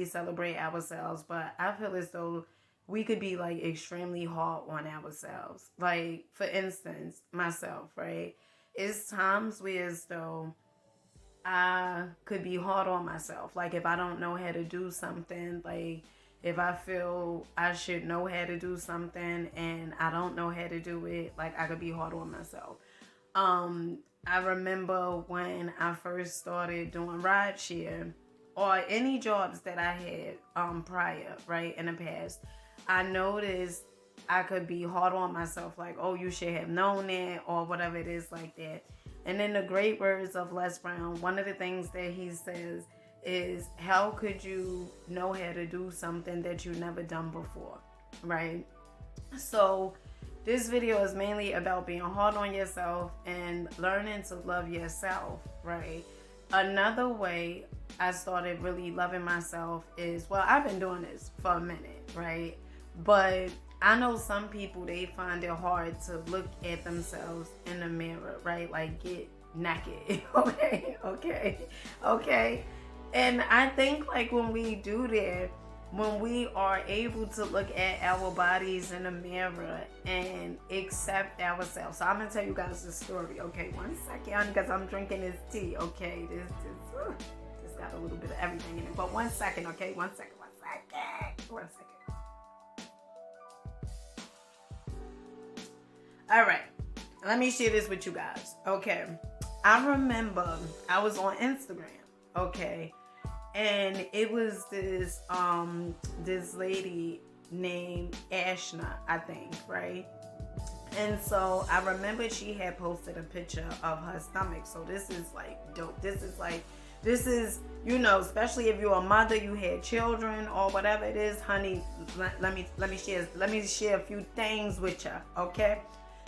we celebrate ourselves, but I feel as though we could be like extremely hard on ourselves. Like, for instance, myself, right? It's times where as though I could be hard on myself. Like, if I don't know how to do something, like if I feel I should know how to do something and I don't know how to do it, like I could be hard on myself. I remember when I first started doing rideshare or any jobs that I had prior, right, in the past, I noticed I could be hard on myself, like, oh, you should have known that, or whatever it is like that. And in the great words of Les Brown, one of the things that he says is, how could you know how to do something that you never done before, right? So this video is mainly about being hard on yourself and learning to love yourself, right? Another way I started really loving myself is, well, I've been doing this for a minute, right? But I know some people, they find it hard to look at themselves in the mirror, right? Like, get naked. Okay. And I think like when we do that, when we are able to look at our bodies in the mirror and accept ourselves. So I'm gonna tell you guys this story. Okay, one second, because I'm drinking this tea. Okay, this got a little bit of everything in it. But one second, okay, one second. All right, let me share this with you guys. Okay, I remember I was on Instagram. Okay. And it was this lady named Ashna, I think, right? And so I remember she had posted a picture of her stomach. So this is like dope. This is, you know, especially if you're a mother, you had children or whatever it is, honey, let me share a few things with you, okay?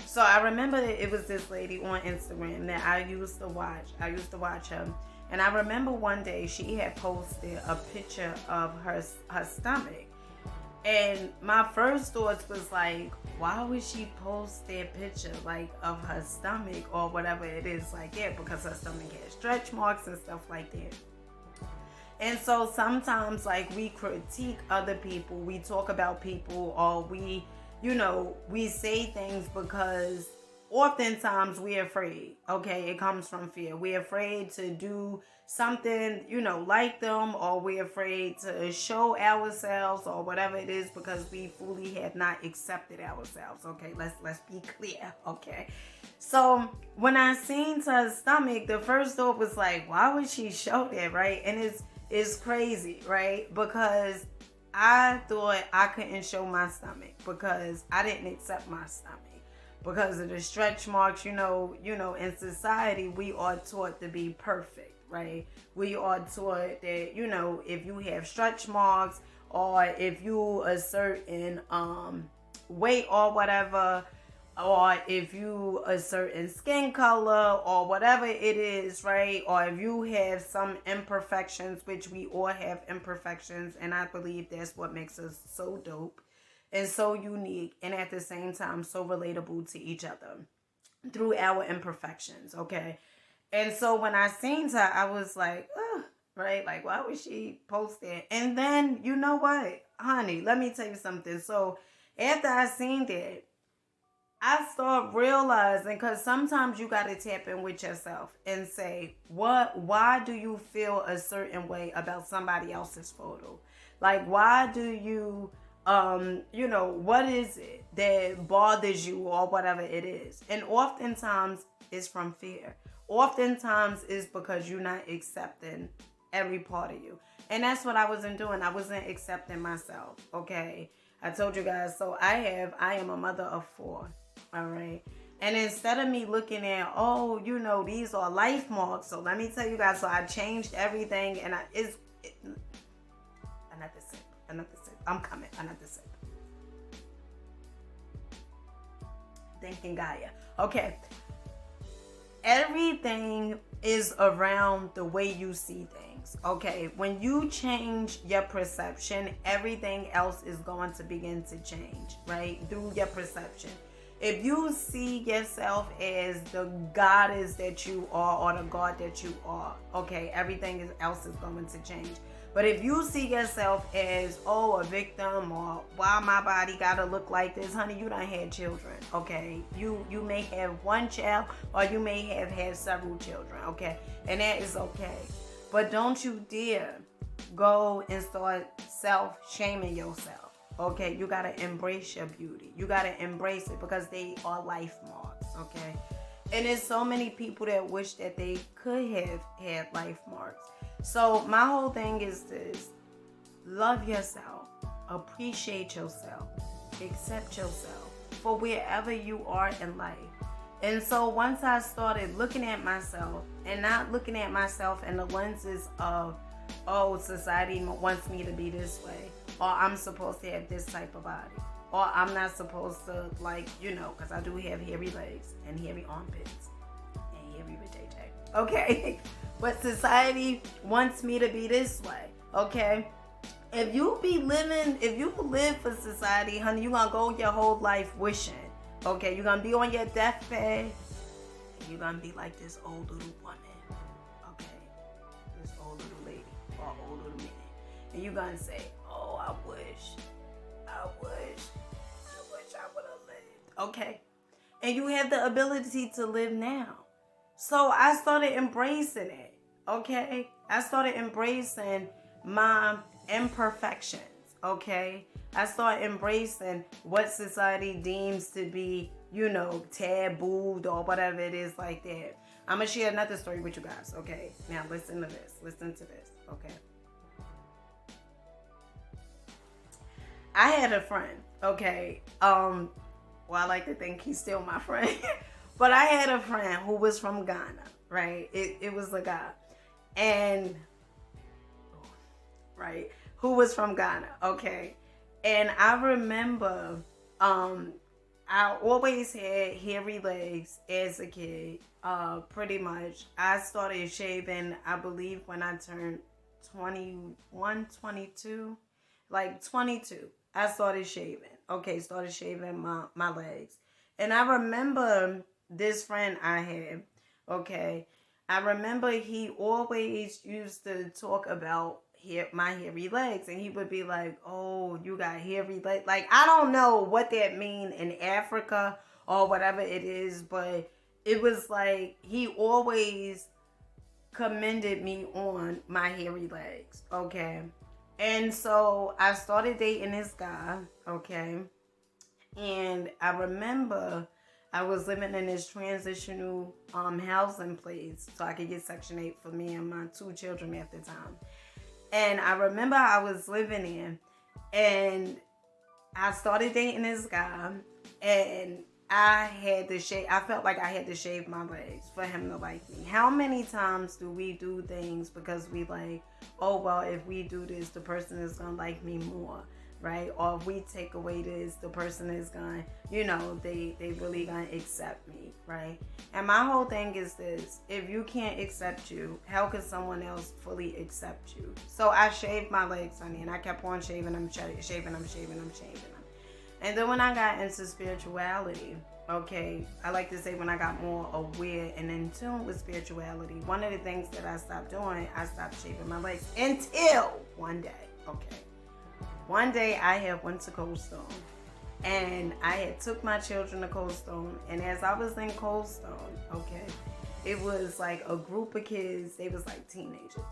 So I remember that it was this lady on Instagram that I used to watch her. And I remember one day she had posted a picture of her stomach. And my first thoughts was like, why would she post that picture like of her stomach or whatever it is like that? Because her stomach has stretch marks and stuff like that. And so sometimes like we critique other people, we talk about people, or we say things because oftentimes we're afraid. Okay, it comes from fear. We're afraid to do something, like them, or we're afraid to show ourselves or whatever it is because we fully have not accepted ourselves. Okay, let's be clear. Okay, so when I seen her stomach, the first thought was like, why would she show that, right? And it's crazy, right? Because I thought I couldn't show my stomach because I didn't accept my stomach. Because of the stretch marks, in society, we are taught to be perfect, right? We are taught that, if you have stretch marks or if you a certain weight or whatever, or if you a certain skin color or whatever it is, right? Or if you have some imperfections, which we all have imperfections, and I believe that's what makes us so dope and so unique, and at the same time so relatable to each other through our imperfections, okay? And so when I seen her, I was like, ugh, right? Like, why would she post that? And then, you know what, honey, let me tell you something. So after I seen that, I start realizing, because sometimes you got to tap in with yourself and say, why do you feel a certain way about somebody else's photo? Like, why do you... what is it that bothers you or whatever it is? And oftentimes it's from fear. Oftentimes it's because you're not accepting every part of you. And that's what I wasn't doing. I wasn't accepting myself. Okay. I told you guys. So I am a mother of 4. All right. And instead of me looking at, these are life marks. So let me tell you guys. So I changed everything, and another sip. I'm coming. Another sip. Thanking Gaia. Okay. Everything is around the way you see things. Okay. When you change your perception, everything else is going to begin to change, right? Through your perception. If you see yourself as the goddess that you are or the God that you are, okay, everything else is going to change. But if you see yourself as, oh, a victim, or why my body gotta look like this, honey, you done had children, okay? You may have one child, or you may have had several children, okay? And that is okay. But don't you dare go and start self-shaming yourself, okay? You gotta embrace your beauty. You gotta embrace it, because they are life marks, okay? And there's so many people that wish that they could have had life marks. So my whole thing is this: love yourself, appreciate yourself, accept yourself for wherever you are in life. And so once I started looking at myself, and not looking at myself in the lenses of, oh, society wants me to be this way, or I'm supposed to have this type of body, or I'm not supposed to, like, because I do have hairy legs and hairy armpits and hairy vajayjay, okay? But society wants me to be this way, okay? If you live for society, honey, you're going to go your whole life wishing, okay? You're going to be on your deathbed, and you're going to be like this old little woman, okay? This old little lady or old little man. And you're going to say, oh, I wish I would have lived, okay? And you have the ability to live now. So I started embracing it, okay? I started embracing my imperfections, okay? I started embracing what society deems to be, tabooed or whatever it is like that. I'm going to share another story with you guys, okay? Now listen to this, okay? I had a friend, okay? I like to think he's still my friend. But I had a friend who was from Ghana, right? It was a guy. And, right, who was from Ghana, okay? And I remember, I always had hairy legs as a kid, pretty much. I started shaving, I believe, when I turned 21, 22, like 22. I started shaving my legs. And I remember this friend I had, okay, I remember he always used to talk about my hairy legs, and he would be like, oh, you got hairy legs. Like, I don't know what that mean in Africa or whatever it is, but it was like he always commended me on my hairy legs, okay? And so I started dating this guy, okay? And I remember I was living in this transitional housing place so I could get Section 8 for me and my 2 children at the time. And I remember I was living in, and I started dating this guy, and I felt like I had to shave my legs for him to like me. How many times do we do things because we like, oh, well, if we do this, the person is going to like me more, right? Or if we take away this, the person is going to, they really going to accept me, right? And my whole thing is this: if you can't accept you, how can someone else fully accept you? So I shaved my legs, honey, and I kept on shaving them. And then when I got into spirituality, okay, I like to say when I got more aware and in tune with spirituality, one of the things that I stopped doing, I stopped shaving my legs until one day, okay. One day I had went to Cold Stone, and I had took my children to Cold Stone, and as I was in Cold Stone, okay, it was like a group of kids, they was like teenagers.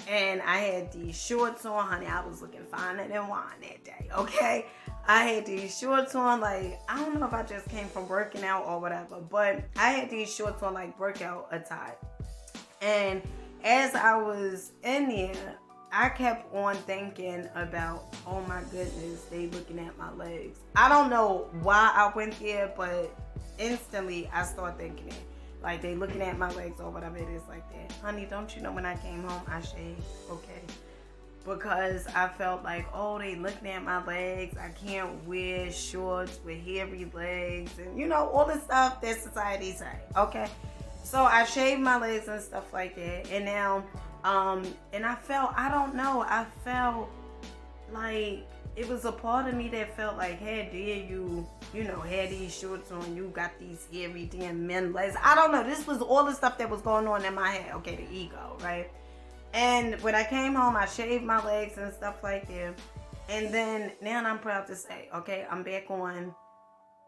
And I had these shorts on, honey. I was looking finer than wine that day, okay? I had these shorts on, like, I don't know if I just came from working out or whatever, but I had these shorts on, like, workout attire. And as I was in there, I kept on thinking about, oh my goodness, they looking at my legs. I don't know why I went there, but instantly I started thinking it. Like, they looking at my legs or whatever it is like that. Honey, don't you know when I came home, I shaved, okay? Because I felt like, oh, they looking at my legs. I can't wear shorts with hairy legs and, all the stuff that society say, okay? So I shaved my legs and stuff like that. And now, and I felt like it was a part of me that felt like, hey, dear, you had these shorts on, you got these hairy damn men legs. I don't know. This was all the stuff that was going on in my head. Okay, the ego, right? And when I came home, I shaved my legs and stuff like that. And then now I'm proud to say, okay, I'm back on,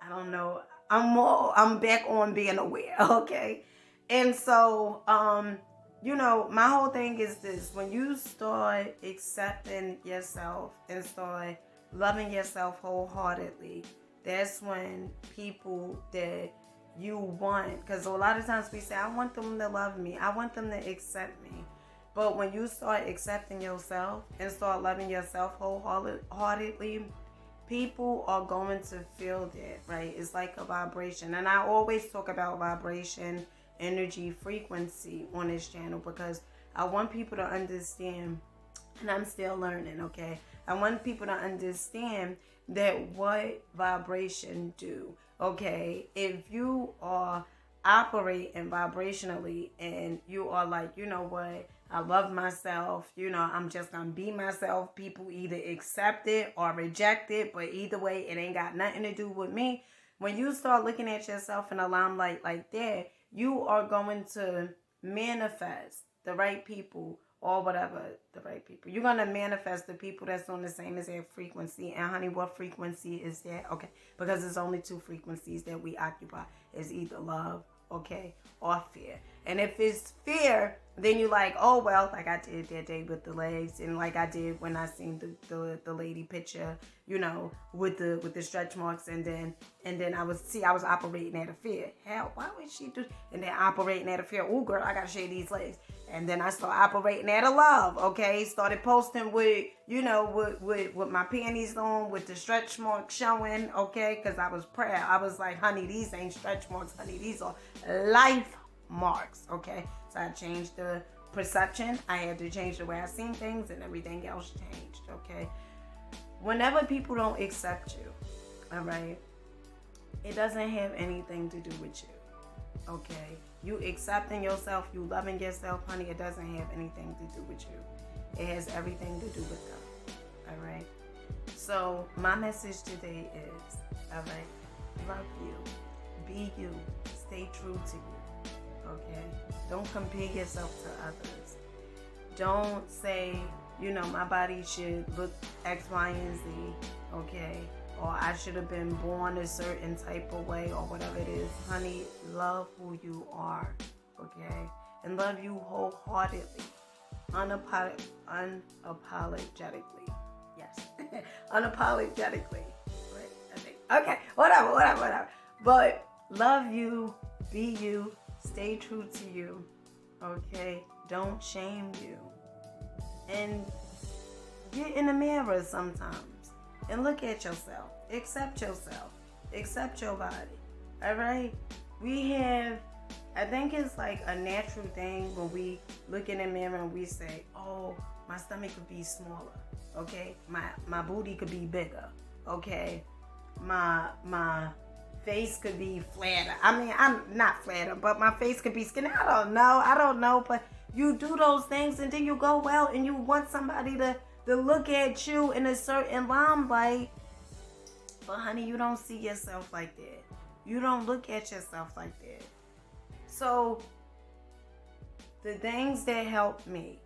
I don't know, I'm back on being aware, okay? And so, my whole thing is this: when you start accepting yourself and start loving yourself wholeheartedly, that's when people that you want, because a lot of times we say, I want them to love me, I want them to accept me. But when you start accepting yourself and start loving yourself wholeheartedly, people are going to feel that, right? It's like a vibration. And I always talk about vibration, energy, frequency on this channel because I want people to understand, and I'm still learning, okay? I want people to understand that what vibration do, okay? If you are operating vibrationally and you are like, you know what, I love myself, I'm just gonna be myself. People either accept it or reject it, but either way, it ain't got nothing to do with me. When you start looking at yourself in a limelight like that, you are going to manifest the right people or whatever, the right people. You're going to manifest the people that's on the same exact frequency. And honey, what frequency is that? Okay, because there's only two frequencies that we occupy. It's either love, okay, or fear. And if it's fear, then you like, oh well, like I did that day with the legs, and like I did when I seen the lady picture, with the stretch marks, and then I was operating out of fear. Hell, why would she do? And then operating out of fear. Oh girl, I gotta shave these legs. And then I started operating out of love. Okay, started posting with with my panties on, with the stretch marks showing. Okay, because I was proud. I was like, honey, these ain't stretch marks, honey, these are life marks. Okay, so I changed the perception. I had to change the way I seen things, and everything else changed. Okay, whenever people don't accept you, all right, it doesn't have anything to do with you. Okay, you accepting yourself, you loving yourself, honey, it doesn't have anything to do with you. It has everything to do with them. All right, so my message today is, all right, love you, be you, stay true to you. Okay, don't compare yourself to others. Don't say, my body should look X, Y, and Z. Okay, or I should have been born a certain type of way, or whatever it is. Honey, love who you are. Okay, and love you wholeheartedly, unapologetically. Yes, unapologetically. Right? I think. Okay, whatever. But love you, be you. Stay true to you, okay? Don't shame you. And get in the mirror sometimes and look at yourself. Accept yourself. Accept your body, all right? I think it's like a natural thing when we look in the mirror and we say, oh, my stomach could be smaller, okay? My booty could be bigger, okay? My face could be flatter. I mean, I'm not flatter, but my face could be skinny. I don't know, but you do those things and then you go well and you want somebody to look at you in a certain limelight. But honey, you don't see yourself like that. You don't look at yourself like that. So the things that help me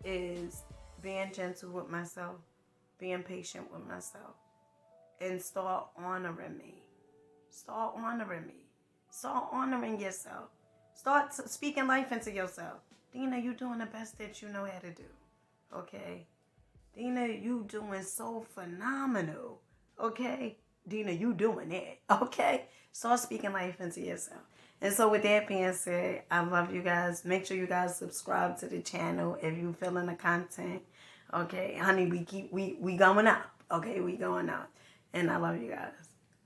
is being gentle with myself, being patient with myself, and start honoring me. Start honoring me. Start honoring yourself. Start speaking life into yourself. Dina, you doing the best that you know how to do. Okay? Dina, you doing so phenomenal. Okay? Dina, you doing it. Okay? Start speaking life into yourself. And so with that being said, I love you guys. Make sure you guys subscribe to the channel if you feeling the content. Okay? Honey, we going up. Okay? We going up. And I love you guys.